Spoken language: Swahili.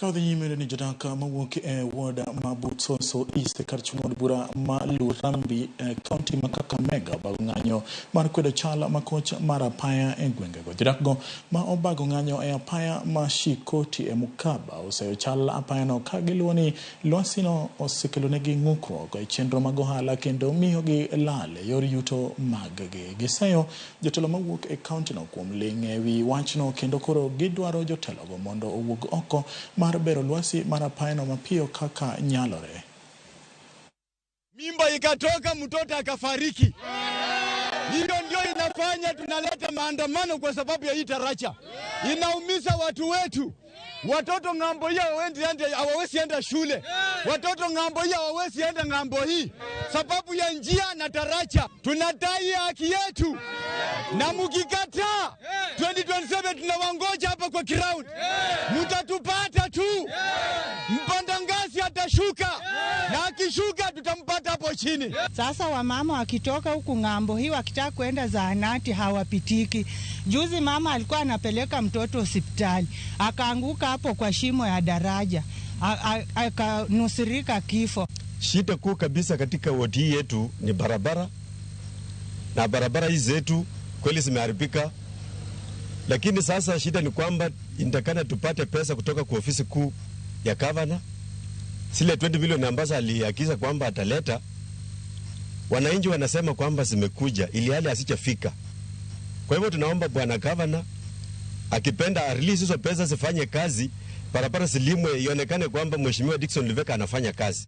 Kaudhi nyime ni Jodak mawuok ward Mabutsoso East karchungod bura ma Lurambi county ma Kakamega bago ng'anyo mar kwedo chala makoch mar apaya gwengego. Jodak go ma obago ng'anyo apaya ma Shikoti Mukaba oseyo chal apaya no ka giluwo ni lwasi no osekelonegi ng'ukruok chenro mag ohala kendo miyogi lal yor yuto mag-gi. Giseyo jotelo mawuok county no kuom ling' ewi wachno kendo koro gidwaro jotelogo mondo owuog oko mar bero lwasi mar apaya no mapiyo kaka nyalore. Mimba ikatoka mtoto akafariki. Hiyo ndio inafanya tunaleta maandamano kwa sababu ya hii taracha. Inaumiza watu wetu. Watoto ng'ambo hii hawawezi enda shule. Watoto ng'ambo hii hawawezi enda ng'ambo hii. Sababu ya njia na taracha. Tunadai haki yetu. Na mkikataa 2027 tunawangoja hapa kwa ground. Mtatupata tu. Mpanda ngazi atashuka. Na akishuka tutampata hapo chini. Sasa wamama wakitoka huku ng'ambo hii wakitaka kwenda zahanati hawapitiki. Juzi mama alikuwa anapeleka mtoto hospitali. Akaanguka hapo kwa shimo ya daraja. Akanusurika kifo. Shida kuu kabisa katika wodi yetu ni barabara. Na barabara hizi zetu kweli zimeharibika. Lakini sasa shida ni kwamba inatakana tupate pesa kutoka kwa ofisi kuu ya gavana. Zile 20 milioni ambazo aliagiza kwamba ataleta, wananchi wanasema kwamba zimekuja ili hali asijafika. Kwa hivyo tunaomba bwana gavana akipenda release hizo pesa zifanye kazi, barabara zilimwe, ionekane kwamba mheshimiwa Dickson Liveka anafanya kazi.